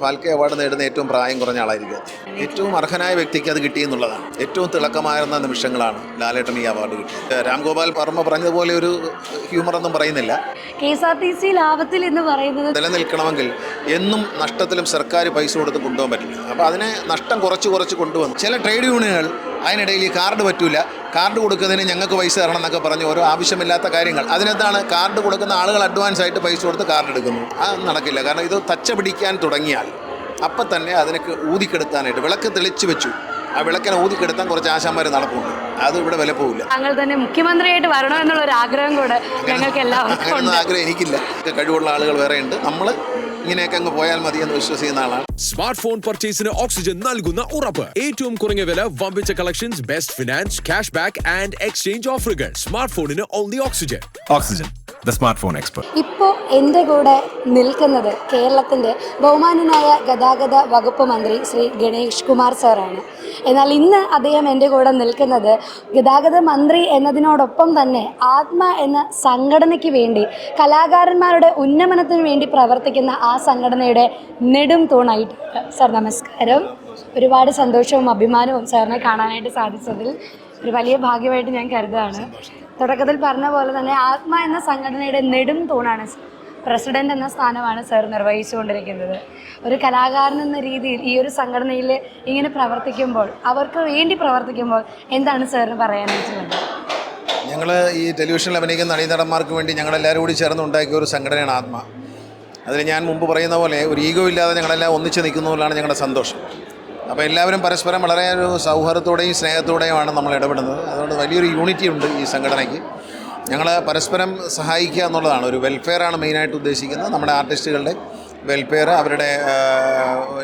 Phalke award നേടുന്ന ഏറ്റവും പ്രായം കുറഞ്ഞ ആളായിരിക്കും. ഏറ്റവും അർഹനായ വ്യക്തിക്ക് അത് കിട്ടിയെന്നുള്ളതാണ്. ഏറ്റവും തിളക്കമായിരുന്ന നിമിഷങ്ങളാണ് ലാലേട്ടൻ ഈ അവാർഡ് കിട്ടിയത്. രാം ഗോപാൽ വർമ്മ പറഞ്ഞതുപോലെ ഒരു ഹ്യൂമറൊന്നും പറയുന്നില്ല. KSRTC ലാഭത്തിൽ എന്ന് പറയുന്നത് നിലനിൽക്കണമെങ്കിൽ എന്നും നഷ്ടത്തിലും സർക്കാർ പൈസ കൊടുത്ത് കൊണ്ടുപോകാൻ പറ്റില്ല. അപ്പോൾ അതിനെ നഷ്ടം കുറച്ച് കൊണ്ടുവന്നു. ചില ട്രേഡ് യൂണിയനുകൾ അതിനിടയിൽ ഈ കാർഡ് പറ്റൂല, കാർഡ് കൊടുക്കുന്നതിന് ഞങ്ങൾക്ക് പൈസ തരണം എന്നൊക്കെ പറഞ്ഞ് ഓരോ ആവശ്യമില്ലാത്ത കാര്യങ്ങൾ. അതിനെന്താണ് കാർഡ് കൊടുക്കുന്ന ആളുകൾ അഡ്വാൻസ് ആയിട്ട് പൈസ കൊടുത്ത് കാർഡ് എടുക്കുന്നു. അത് നടക്കില്ല. കാരണം ഇത് തച്ച പിടിക്കാൻ തുടങ്ങിയാൽ അപ്പം തന്നെ അതിനൊക്കെ ഊതിക്കെടുത്താനായിട്ട് വിളക്ക് തെളിച്ചു വെച്ചു. ആ വിളക്കിനെ ഊതിക്കെടുത്താൻ കുറച്ച് ആശാന്മാർ നടപ്പുണ്ട്. അത് ഇവിടെ വില പോകില്ല. താങ്കൾ തന്നെ മുഖ്യമന്ത്രിയായിട്ട് വരണം എന്നുള്ള ഒരു ആഗ്രഹം കൂടെ ഞങ്ങൾക്ക് എല്ലാവർക്കും ആഗ്രഹം എനിക്കില്ല. കഴിവുള്ള ആളുകൾ വേറെ ഉണ്ട്. നമ്മൾ ഇങ്ങനെയൊക്കെ അങ്ങ് പോയാൽ മതി എന്ന് വിശ്വസിക്കുന്ന ആളാണ്. സ്മാർട്ട് ഫോൺ പർച്ചേസിന് ഓക്സിജൻ നൽകുന്ന ഉറപ്പ്. ഏറ്റവും കുറഞ്ഞ വില, വമ്പിച്ച collections, best finance, cash back and exchange ഓഫറുകൾ. സ്മാർട്ട് ഫോണിന് only oxygen. Oxygen, the smart phone expert. ഇപ്പോൾ എൻ്റെ കൂടെ നിൽക്കുന്നത് കേരളത്തിൻ്റെ ബഹുമാനനായ ഗതാഗത വകുപ്പ് മന്ത്രി ശ്രീ ഗണേഷ് കുമാർ സാറാണ്. എന്നാൽ ഇന്ന് അദ്ദേഹം എൻ്റെ കൂടെ നിൽക്കുന്നത് ഗതാഗത മന്ത്രി എന്നതിനോടൊപ്പം തന്നെ ആത്മ എന്ന സംഘടനയ്ക്ക് വേണ്ടി, കലാകാരന്മാരുടെ ഉന്നമനത്തിന് വേണ്ടി പ്രവർത്തിക്കുന്ന ആ സംഘടനയുടെ നെടും തൂണായിട്ട്. സാർ നമസ്കാരം. ഒരുപാട് സന്തോഷവും അഭിമാനവും സാറിനെ കാണാനായിട്ട് സാധിച്ചതിൽ ഒരു വലിയ ഭാഗ്യമായിട്ട് ഞാൻ കരുതുകയാണ്. തുടക്കത്തിൽ പറഞ്ഞ പോലെ തന്നെ ആത്മ എന്ന സംഘടനയുടെ നെടും തൂണാണ്, പ്രസിഡന്റ് എന്ന സ്ഥാനമാണ് സാർ നിർവഹിച്ചുകൊണ്ടിരിക്കുന്നത്. ഒരു കലാകാരൻ എന്ന രീതിയിൽ ഈ ഒരു സംഘടനയിൽ ഇങ്ങനെ പ്രവർത്തിക്കുമ്പോൾ, അവർക്ക് വേണ്ടി പ്രവർത്തിക്കുമ്പോൾ എന്താണ് സാറിന് പറയാനായിട്ടുള്ളത്? ഞങ്ങൾ ഈ ടെലിവിഷനിൽ അഭിനയിക്കുന്ന നടീനടന്മാർക്ക് വേണ്ടി ഞങ്ങളെല്ലാവരും കൂടി ചേർന്ന് ഉണ്ടാക്കിയ ഒരു സംഘടനയാണ് ആത്മ. അതിൽ ഞാൻ മുമ്പ് പറയുന്ന പോലെ ഒരു ഈഗോ ഇല്ലാതെ ഞങ്ങളെല്ലാം ഒന്നിച്ച് നിൽക്കുന്നതിലാണ് ഞങ്ങളുടെ സന്തോഷം. അപ്പോൾ എല്ലാവരും പരസ്പരം വളരെ ഒരു സൗഹാർദ്ദത്തോടെയും സ്നേഹത്തോടെയുമാണ് നമ്മൾ ഇടപെടുന്നത്. അതുകൊണ്ട് വലിയൊരു യൂണിറ്റി ഉണ്ട് ഈ സംഘടനയ്ക്ക്. ഞങ്ങൾ പരസ്പരം സഹായിക്കുക എന്നുള്ളതാണ്. ഒരു വെൽഫെയറാണ് മെയിനായിട്ട് ഉദ്ദേശിക്കുന്നത്. നമ്മുടെ ആർട്ടിസ്റ്റുകളുടെ വെൽഫെയർ, അവരുടെ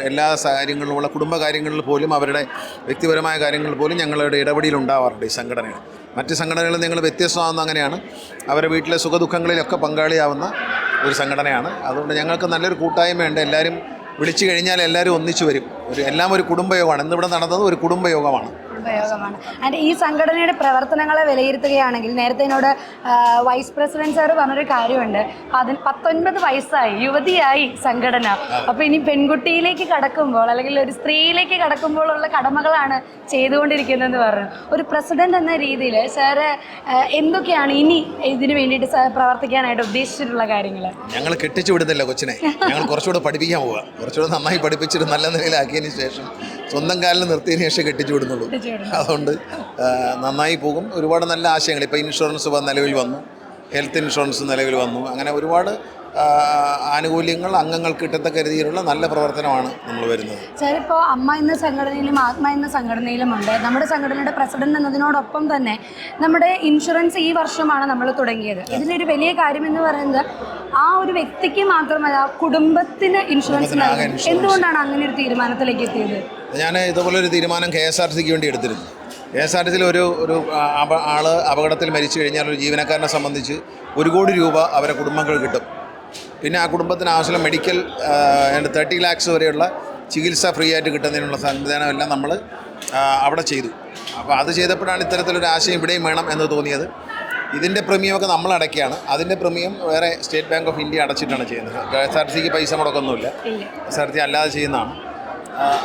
എല്ലാ കാര്യങ്ങളിലുമുള്ള കുടുംബകാര്യങ്ങളിൽ പോലും, അവരുടെ വ്യക്തിപരമായ കാര്യങ്ങളിൽ പോലും ഞങ്ങളുടെ ഇടപെടൽ ഉണ്ടാവാറുണ്ട് ഈ സംഘടനകൾ. മറ്റ് സംഘടനകളിൽ നിങ്ങൾ വ്യത്യസ്തമാകുന്ന അങ്ങനെയാണ്. അവരുടെ വീട്ടിലെ സുഖദുഃഖങ്ങളിലൊക്കെ പങ്കാളിയാവുന്ന ഒരു സംഘടനയാണ്. അതുകൊണ്ട് ഞങ്ങൾക്ക് നല്ലൊരു കൂട്ടായ്മയുണ്ട്. എല്ലാവരും വിളിച്ചു കഴിഞ്ഞാൽ എല്ലാവരും ഒന്നിച്ചു വരും. എല്ലാം ഒരു കുടുംബയോഗമാണ്. ഇന്നിവിടെ നടന്നത് ഒരു കുടുംബയോഗമാണ്. ആൻഡ് ഈ സംഘടനയുടെ പ്രവർത്തനങ്ങളെ വിലയിരുത്തുകയാണെങ്കിൽ, നേരത്തെ എന്നോട് വൈസ് പ്രസിഡന്റ് സാർ പറഞ്ഞൊരു കാര്യമുണ്ട്. 19 വയസ്സായി, യുവതിയായി സംഘടന. അപ്പോൾ ഇനി പെൺകുട്ടിയിലേക്ക് കടക്കുമ്പോൾ, അല്ലെങ്കിൽ ഒരു സ്ത്രീയിലേക്ക് കടക്കുമ്പോഴുള്ള കടമകളാണ് ചെയ്തുകൊണ്ടിരിക്കുന്നതെന്ന് പറഞ്ഞു. ഒരു പ്രസിഡന്റ് എന്ന രീതിയിൽ സാറ് എന്തൊക്കെയാണ് ഇനി ഇതിന് വേണ്ടിയിട്ട് പ്രവർത്തിക്കാനായിട്ട് ഉദ്ദേശിച്ചിട്ടുള്ള കാര്യങ്ങൾ? ഞങ്ങൾ കെട്ടിച്ചു വിടുന്നില്ല കൊച്ചിനെ. ഞങ്ങൾ കുറച്ചുകൂടെ പഠിപ്പിക്കാൻ പോവുക. കുറച്ചുകൂടെ നന്നായി പഠിപ്പിച്ചിട്ട് നല്ല നിലയിലാക്കിയതിന് ശേഷം സ്വന്തം കാലിൽ നിർത്തിയതിന് ശേഷം കെട്ടിച്ചു വിടുന്നുള്ളൂ. അതുകൊണ്ട് നന്നായി പോകും. ഒരുപാട് നല്ല ആശയങ്ങൾ. ഇപ്പോൾ ഇൻഷുറൻസ് നിലവിൽ വന്നു, ഹെൽത്ത് ഇൻഷുറൻസ് നിലവിൽ വന്നു. അങ്ങനെ ഒരുപാട് ആനുകൂല്യങ്ങൾ അംഗങ്ങൾക്ക് കിട്ടത്തക്ക രീതിയിലുള്ള നല്ല പ്രവർത്തനമാണ് നമ്മൾ വരുന്നത്. സാർ, ഇപ്പോൾ അമ്മ എന്ന സംഘടനയിലും ആത്മ എന്ന സംഘടനയിലുമുണ്ട്. നമ്മുടെ സംഘടനയുടെ പ്രസിഡന്റ് എന്നതിനോടൊപ്പം തന്നെ നമ്മുടെ ഇൻഷുറൻസ് ഈ വർഷമാണ് നമ്മൾ തുടങ്ങിയത്. ഇതിലൊരു വലിയ കാര്യം എന്ന് പറയുന്നത് ആ ഒരു വ്യക്തിക്ക് മാത്രമല്ല, കുടുംബത്തിന് ഇൻഷുറൻസ് നൽകും. എന്തുകൊണ്ടാണ് അങ്ങനെ ഒരു തീരുമാനത്തിലേക്ക് എത്തിയത്? ഞാൻ ഇതുപോലൊരു തീരുമാനം KSRTCക്ക് വേണ്ടി എടുത്തിരുന്നു. KSRTCയിൽ ഒരു ആൾ അപകടത്തിൽ മരിച്ചു കഴിഞ്ഞാൽ ഒരു ജീവനക്കാരനെ സംബന്ധിച്ച് 1 കോടി രൂപ അവരെ കുടുംബങ്ങൾ കിട്ടും. പിന്നെ ആ കുടുംബത്തിന് ആവശ്യമുള്ള മെഡിക്കൽ 30 lakhs വരെയുള്ള ചികിത്സ ഫ്രീ ആയിട്ട് കിട്ടുന്നതിനുള്ള സംവിധാനമെല്ലാം നമ്മൾ അവിടെ ചെയ്തു. അപ്പോൾ അത് ചെയ്തപ്പോഴാണ് ഇത്തരത്തിലൊരു ആശയം ഇവിടെയും വേണം എന്ന് തോന്നിയത്. ഇതിൻ്റെ പ്രീമിയമൊക്കെ നമ്മൾ അടയ്ക്കുകയാണ്. അതിൻ്റെ പ്രീമിയം വേറെ സ്റ്റേറ്റ് ബാങ്ക് ഓഫ് ഇന്ത്യ അടച്ചിട്ടാണ് ചെയ്യുന്നത്. KSRTCക്ക് പൈസ മുടക്കൊന്നുമില്ല. KSRTC അല്ലാതെ ചെയ്യുന്നതാണ്.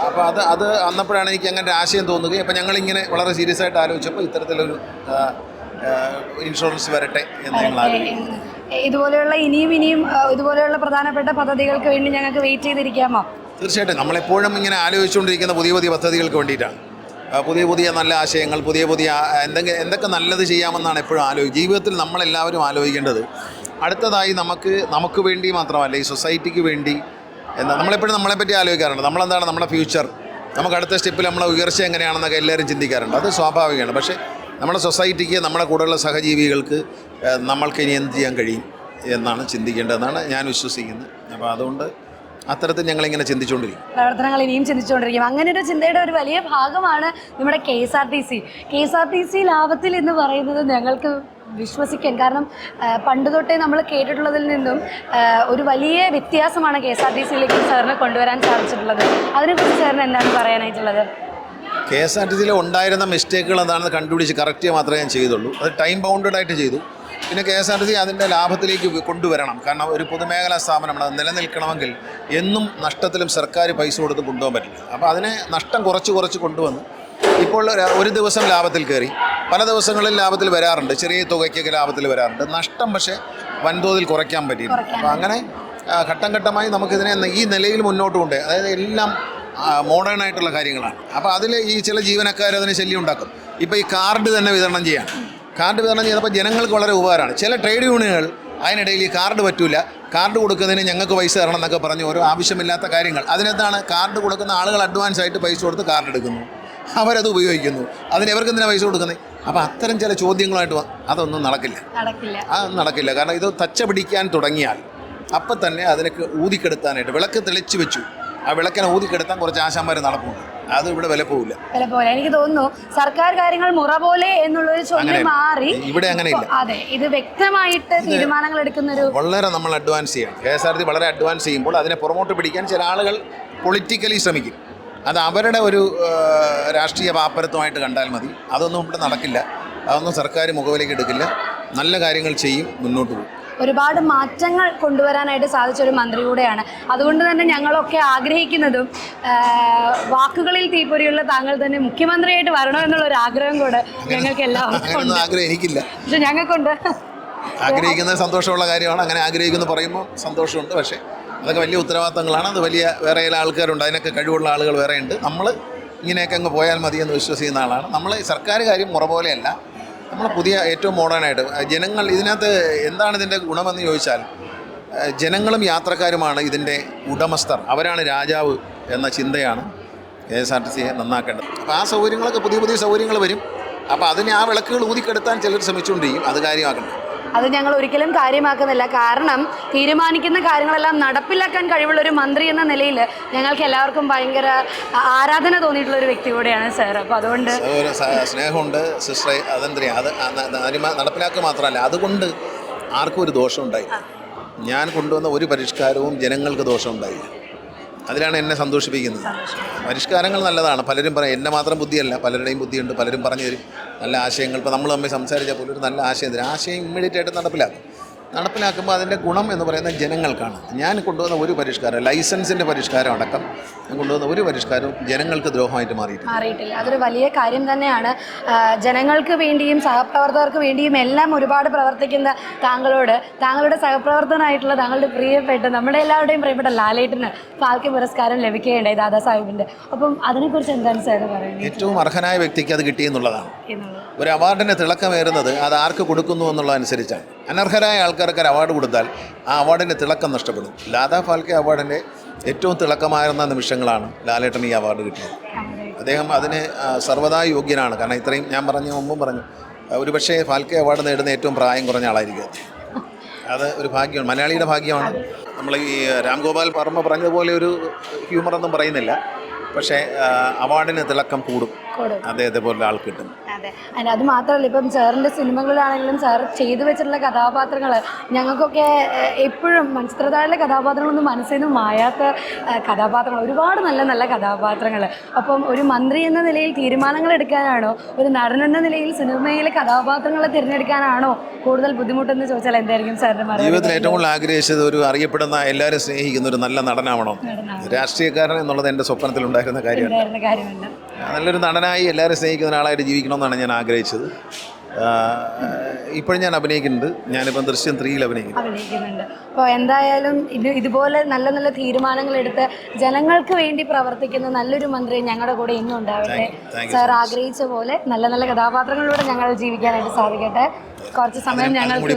അപ്പോൾ അത് അന്നപ്പോഴാണ് എനിക്ക് അങ്ങനെ ഒരു ആശയം തോന്നുകയും, അപ്പോൾ ഞങ്ങളിങ്ങനെ വളരെ സീരിയസ് ആയിട്ട് ആലോചിച്ചപ്പോൾ ഇത്തരത്തിലൊരു ഇൻഷുറൻസ് വരട്ടെ എന്ന് ഞങ്ങൾ ആലോചിക്കുന്നു. ഇതുപോലെയുള്ള ഇനിയും ഇതുപോലെയുള്ള പ്രധാനപ്പെട്ട പദ്ധതികൾക്ക് വേണ്ടി ഞങ്ങൾക്ക് വെയിറ്റ് ചെയ്തിരിക്കാമോ? തീർച്ചയായിട്ടും. നമ്മളെപ്പോഴും ഇങ്ങനെ ആലോചിച്ചുകൊണ്ടിരിക്കുന്ന പുതിയ പദ്ധതികൾക്ക് വേണ്ടിയിട്ടാണ്. പുതിയ നല്ല ആശയങ്ങൾ, പുതിയ എന്തൊക്കെ നല്ലത് ചെയ്യാമെന്നാണ് എപ്പോഴും ജീവിതത്തിൽ നമ്മളെല്ലാവരും ആലോചിക്കേണ്ടത്. അടുത്തതായി നമുക്ക് വേണ്ടി മാത്രമല്ല, ഈ സൊസൈറ്റിക്ക് വേണ്ടി നമ്മളെപ്പോഴും നമ്മളെപ്പറ്റി ആലോചിക്കാറുണ്ട്. നമ്മളെന്താണ് നമ്മുടെ ഫ്യൂച്ചർ, നമുക്ക് അടുത്ത സ്റ്റെപ്പിൽ നമ്മളെ ഉയർച്ച എങ്ങനെയാണെന്നൊക്കെ എല്ലാവരും ചിന്തിക്കാറുണ്ട്. അത് സ്വാഭാവികമാണ്. പക്ഷേ നമ്മുടെ സൊസൈറ്റിക്ക്, നമ്മുടെ കൂടെയുള്ള സഹജീവികൾക്ക് നമ്മൾക്ക് ഇനി എന്ത് ചെയ്യാൻ കഴിയും എന്നാണ് ചിന്തിക്കേണ്ടതെന്നാണ് ഞാൻ വിശ്വസിക്കുന്നത്. അപ്പോൾ അതുകൊണ്ട് അത്തരത്തിൽ ഞങ്ങളിങ്ങനെ ചിന്തിച്ചുകൊണ്ടിരിക്കും. പ്രവർത്തനങ്ങൾ ഇനിയും ചിന്തിച്ചുകൊണ്ടിരിക്കും. അങ്ങനെ ഒരു ചിന്തയുടെ ഒരു വലിയ ഭാഗമാണ് നമ്മുടെ KSRTC ലാഭത്തിൽ എന്ന് പറയുന്നത്. ഞങ്ങൾക്ക് വിശ്വസിക്കാൻ, കാരണം പണ്ട് തൊട്ടേ നമ്മൾ കേട്ടിട്ടുള്ളതിൽ നിന്നും ഒരു വലിയ വ്യത്യാസമാണ് KSRTCയിലേക്ക് സാറിനെ കൊണ്ടുവരാൻ സാധിച്ചിട്ടുള്ളത്. അതിനെക്കുറിച്ച് സാറിന് എന്താണ് പറയാനായിട്ടുള്ളത്? KSRTCയിൽ ഉണ്ടായിരുന്ന മിസ്റ്റേക്കുകൾ എന്താണെന്ന് കണ്ടുപിടിച്ച് കറക്റ്റ് മാത്രമേ ഞാൻ ചെയ്തുള്ളൂ. അത് ടൈം ബൗണ്ടഡ് ആയിട്ട് ചെയ്തു. പിന്നെ KSRTC അതിൻ്റെ ലാഭത്തിലേക്ക് കൊണ്ടുവരണം. കാരണം ഒരു പൊതുമേഖലാ സ്ഥാപനമാണ്, അത് നിലനിൽക്കണമെങ്കിൽ എന്നും നഷ്ടത്തിലും സർക്കാർ പൈസ കൊടുത്ത് കൊണ്ടുപോകാൻ പറ്റില്ല. അപ്പോൾ അതിനെ നഷ്ടം കുറച്ച് കൊണ്ടുവന്ന് ഇപ്പോൾ ഒരു ദിവസം ലാഭത്തിൽ കയറി, പല ദിവസങ്ങളിൽ ലാഭത്തിൽ വരാറുണ്ട്, ചെറിയ തുകയ്ക്കൊക്കെ ലാഭത്തിൽ വരാറുണ്ട്. നഷ്ടം പക്ഷേ വൻതോതിൽ കുറയ്ക്കാൻ പറ്റിയില്ല. അപ്പോൾ അങ്ങനെ ഘട്ടം ഘട്ടമായി നമുക്കിതിനെ ഈ നിലയിൽ മുന്നോട്ട് കൊണ്ടുപോയി, അതായത് എല്ലാം മോഡേൺ ആയിട്ടുള്ള കാര്യങ്ങളാണ്. അപ്പോൾ അതിൽ ഈ ചില ജീവനക്കാർ അതിന് ശല്യം ഉണ്ടാക്കും. ഇപ്പോൾ ഈ കാർഡ് തന്നെ വിതരണം ചെയ്യാം. കാർഡ് വിതരണം ചെയ്തപ്പോൾ ജനങ്ങൾക്ക് വളരെ ഉപകാരമാണ്. ചില ട്രേഡ് യൂണിയനുകൾ അതിനിടയിൽ ഈ കാർഡ് പറ്റൂല, കാർഡ് കൊടുക്കുന്നതിന് ഞങ്ങൾക്ക് പൈസ തരണം എന്നൊക്കെ പറഞ്ഞ് ഓരോ ആവശ്യമില്ലാത്ത കാര്യങ്ങൾ. അതിനെന്താണ് കാർഡ് കൊടുക്കുന്ന ആളുകൾ അഡ്വാൻസ് ആയിട്ട് പൈസ കൊടുത്ത് കാർഡ് എടുക്കുന്നു, അവരത് ഉപയോഗിക്കുന്നു, അതിന് ഇവർക്ക് എന്തിനാണ് പൈസ കൊടുക്കുന്നത്? അപ്പോൾ അത്തരം ചില ചോദ്യങ്ങളായിട്ട് അതൊന്നും നടക്കില്ല. അത് നടക്കില്ല. കാരണം ഇത് തച്ച പിടിക്കാൻ തുടങ്ങിയാൽ അപ്പം തന്നെ അതിനൊക്കെ ഊതിക്കെടുത്താനായിട്ട് വിളക്ക് തെളിച്ചു വെച്ചു, ആ വിളക്കിനെ ഊതിക്കെടുത്താൻ കുറച്ച് ആശാന്മാർ നടപ്പുണ്ട്. അത് ഇവിടെ വില പോവില്ല. എനിക്ക് തോന്നുന്നു സർക്കാർ കാര്യങ്ങൾ മുറ പോലെ എന്നുള്ളൊരു ചോദ്യം മാറി ഇവിടെ അങ്ങനെയില്ല. അതെ, ഇത് വ്യക്തമായിട്ട് തീരുമാനങ്ങൾ എടുക്കുന്നൊരു വളരെ നമ്മൾ അഡ്വാൻസ് ചെയ്യണം. KSRTC വളരെ അഡ്വാൻസ് ചെയ്യുമ്പോൾ അതിനെ പുറമോട്ട് പിടിക്കാൻ ചില ആളുകൾ പൊളിറ്റിക്കലി ശ്രമിക്കും. അത് അവരുടെ ഒരു രാഷ്ട്രീയ പാപ്പരത്വമായിട്ട് കണ്ടാൽ മതി. അതൊന്നും ഇവിടെ നടക്കില്ല. അതൊന്നും സർക്കാർ മുഖവിലേക്ക് എടുക്കില്ല. നല്ല കാര്യങ്ങൾ ചെയ്യും, മുന്നോട്ട് പോകും. ഒരുപാട് മാറ്റങ്ങൾ കൊണ്ടുവരാനായിട്ട് സാധിച്ചൊരു മന്ത്രി കൂടെയാണ്. അതുകൊണ്ട് തന്നെ ഞങ്ങളൊക്കെ ആഗ്രഹിക്കുന്നതും വാക്കുകളിൽ തീപ്പൊരിയുള്ള താങ്കൾ തന്നെ മുഖ്യമന്ത്രിയായിട്ട് വരണമെന്നുള്ളൊരു ആഗ്രഹം കൂടെ ഞങ്ങൾക്ക് എല്ലാവർക്കും ആഗ്രഹിക്കില്ല, പക്ഷെ ഞങ്ങൾക്കുണ്ട്. ആഗ്രഹിക്കുന്നത് സന്തോഷമുള്ള കാര്യമാണ്. അങ്ങനെ ആഗ്രഹിക്കുന്നു പറയുമ്പോൾ സന്തോഷമുണ്ട്. പക്ഷേ അതൊക്കെ വലിയ ഉത്തരവാദിത്തങ്ങളാണ്. അത് വലിയ വേറെ ചില ആൾക്കാരുണ്ട്, അതിനൊക്കെ കഴിവുള്ള ആളുകൾ വേറെ ഉണ്ട്. നമ്മൾ ഇങ്ങനെയൊക്കെ അങ്ങ് പോയാൽ മതിയെന്ന് വിശ്വസിക്കുന്ന ആളാണ്. നമ്മൾ സർക്കാർ കാര്യം മുറ പോലെയല്ല, നമ്മൾ പുതിയ ഏറ്റവും മോഡേണായിട്ട് ജനങ്ങൾ ഇതിനകത്ത് എന്താണ് ഇതിൻ്റെ ഗുണമെന്ന് ചോദിച്ചാൽ, ജനങ്ങളും യാത്രക്കാരുമാണ് ഇതിൻ്റെ ഉടമസ്ഥർ, അവരാണ് രാജാവ് എന്ന ചിന്തയാണ് KSRTCയെ നന്നാക്കേണ്ടത്. അപ്പോൾ ആ സൗകര്യങ്ങളൊക്കെ പുതിയ സൗകര്യങ്ങൾ വരും. അപ്പോൾ അതിനെ ആ വിളക്കുകൾ ഊതിക്കെടുത്താൻ ചിലർ ശ്രമിച്ചുകൊണ്ടിരിക്കും. അത് കാര്യമാക്കണം. അത് ഞങ്ങൾ ഒരിക്കലും കാര്യമാക്കുന്നില്ല. കാരണം തീരുമാനിക്കുന്ന കാര്യങ്ങളെല്ലാം നടപ്പിലാക്കാൻ കഴിവുള്ള ഒരു മന്ത്രി എന്ന നിലയിൽ ഞങ്ങൾക്ക് എല്ലാവർക്കും ഭയങ്കര ആരാധന തോന്നിയിട്ടുള്ള ഒരു വ്യക്തി കൂടെയാണ് സാർ. അപ്പോൾ അതുകൊണ്ട് സ്നേഹമുണ്ട് സിസ്റ്ററെ. അതെന്തിനാ അത് നടപ്പിലാക്കുക മാത്രമല്ല, അതുകൊണ്ട് ആർക്കും ഒരു ദോഷം ഉണ്ടായില്ല. ഞാൻ കൊണ്ടുവന്ന ഒരു പരിഷ്കാരവും ജനങ്ങൾക്ക് ദോഷം ഉണ്ടായില്ല. അതിലാണ് എന്നെ സന്തോഷിപ്പിക്കുന്നത്. പരിഷ്കാരങ്ങൾ നല്ലതാണ്. പലരും പറയും എന്നെ മാത്രം ബുദ്ധിയല്ല, പലരുടെയും ബുദ്ധിയുണ്ട്. പലരും പറഞ്ഞു തരും നല്ല ആശയങ്ങൾ. ഇപ്പോൾ നമ്മൾ തമ്മിൽ സംസാരിച്ചാൽ പോലും ഒരു നല്ല ആശയം തരും. ആശയം ഇമ്മീഡിയറ്റ് ആയിട്ട് നടപ്പിലാക്കുമ്പോൾ അതിൻ്റെ ഗുണം എന്ന് പറയുന്നത് ജനങ്ങൾക്കാണ്. ഞാൻ കൊണ്ടുവന്ന ഒരു പരിഷ്കാരം, ലൈസൻസിൻ്റെ പരിഷ്കാരം അടക്കം ഞാൻ കൊണ്ടുവന്ന ഒരു പരിഷ്കാരവും ജനങ്ങൾക്ക് ദ്രോഹമായിട്ട് മാറിയിട്ടില്ല. അതൊരു വലിയ കാര്യം തന്നെയാണ്. ജനങ്ങൾക്ക് വേണ്ടിയും സഹപ്രവർത്തകർക്ക് വേണ്ടിയും എല്ലാം ഒരുപാട് പ്രവർത്തിക്കുന്ന താങ്കളോട്, താങ്കളുടെ സഹപ്രവർത്തകനായിട്ടുള്ള താങ്കളുടെ പ്രിയപ്പെട്ട നമ്മുടെ എല്ലാവരുടെയും പ്രിയപ്പെട്ട ലാലേട്ടന് ഫാൽക്കെ പുരസ്കാരം ലഭിക്കുകയുണ്ടായി ദാദാ സാഹിബിൻ്റെ. അപ്പം അതിനെക്കുറിച്ച് എന്താണ് സാർ പറയുന്നത്? ഏറ്റവും അർഹനായ വ്യക്തിക്ക് അത് കിട്ടിയെന്നുള്ളതാണ്. ഒരു അവാർഡിന് തിളക്കമേറുന്നത് അത് ആർക്ക് കൊടുക്കുന്നു എന്നുള്ളതനുസരിച്ചാണ്. അനർഹരായ ആൾക്കാർക്ക് ഒരു അവാർഡ് കൊടുത്താൽ ആ അവാർഡിൻ്റെ തിളക്കം നഷ്ടപ്പെടും. ദാദാ ഫാൽക്കെ അവാർഡിൻ്റെ ഏറ്റവും തിളക്കമായിരുന്ന നിമിഷങ്ങളാണ് ലാലേട്ടൻ ഈ അവാർഡ് കിട്ടിയത്. അദ്ദേഹം അതിന് സർവ്വതാ യോഗ്യനാണ്. കാരണം ഇത്രയും ഞാൻ മുമ്പും പറഞ്ഞു, ഒരുപക്ഷേ ഫാൽക്കെ അവാർഡ് നേടുന്ന ഏറ്റവും പ്രായം കുറഞ്ഞ ആളായിരിക്കും. അത് ഒരു ഭാഗ്യമാണ്, മലയാളിയുടെ ഭാഗ്യമാണ്. നമ്മൾ ഈ രാംഗോപാൽ വർമ്മ പറഞ്ഞതുപോലെ ഒരു ഹ്യൂമറൊന്നും പറയുന്നില്ല, പക്ഷേ അവാർഡിന് തിളക്കം കൂടും അദ്ദേഹത്തെ പോലുള്ള ആൾ കിട്ടും. അതെ, അത് മാത്രമല്ല, ഇപ്പം സാറിൻ്റെ സിനിമകളിലാണെങ്കിലും സാർ ചെയ്തു വെച്ചിട്ടുള്ള കഥാപാത്രങ്ങൾ ഞങ്ങൾക്കൊക്കെ എപ്പോഴും ചിത്രതാഴിലെ കഥാപാത്രങ്ങളൊന്നും മനസ്സിൽ നിന്ന് മായാത്ത കഥാപാത്രങ്ങൾ, ഒരുപാട് നല്ല നല്ല കഥാപാത്രങ്ങൾ. അപ്പം ഒരു മന്ത്രി എന്ന നിലയിൽ തീരുമാനങ്ങൾ എടുക്കാനാണോ, ഒരു നടൻ എന്ന നിലയിൽ സിനിമയിലെ കഥാപാത്രങ്ങളെ തിരഞ്ഞെടുക്കാനാണോ കൂടുതൽ ബുദ്ധിമുട്ടെന്ന് ചോദിച്ചാൽ എന്തായിരിക്കും സാറിൻ്റെ മറുപടി? ജീവിതത്തിൽ ഏറ്റവും കൂടുതൽ ആഗ്രഹിച്ചത് ഒരു അറിയപ്പെടുന്ന, എല്ലാവരും സ്നേഹിക്കുന്ന ഒരു നല്ല നടനാവണം. രാഷ്ട്രീയക്കാരൻ എന്നുള്ളത് എൻ്റെ സ്വപ്നത്തിലുണ്ടായിരുന്ന കാര്യമല്ല. നല്ലൊരു നടനായി എല്ലാവരും സ്നേഹിക്കുന്ന ഒരാളായിട്ട് ജീവിക്കണമെന്നാണ് ഞാൻ ആഗ്രഹിച്ചത്. ഇപ്പോഴും ഞാൻ അഭിനയിക്കുന്നുണ്ട്. ഞാനിപ്പം ദൃശ്യം 3 അഭിനയിക്കുന്നുണ്ട്. അപ്പോൾ എന്തായാലും ഇതുപോലെ നല്ല നല്ല തീരുമാനങ്ങൾ എടുത്ത് ജനങ്ങൾക്ക് വേണ്ടി പ്രവർത്തിക്കുന്ന നല്ലൊരു മന്ത്രി ഞങ്ങളുടെ കൂടെ ഇന്നും ഉണ്ടാവട്ടെ. സാർ ആഗ്രഹിച്ച പോലെ നല്ല നല്ല കഥാപാത്രങ്ങളിലൂടെ ഞങ്ങൾ ജീവിക്കാനായിട്ട് സാധിക്കട്ടെ. കുറച്ച് സമയം ഞങ്ങൾക്ക്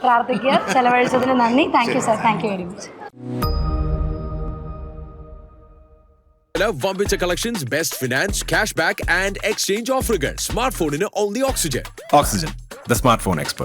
പ്രാർത്ഥിക്കുക. ചെലവഴിച്ചതിന് നന്ദി. Thank you sir. Thank you very much. വമ്പിച്ച collections, best finance, cash back and exchange ഓഫറുകൾ. സ്മാർട്ട് ഫോണിന് only oxygen. Oxygen, the smartphone expert.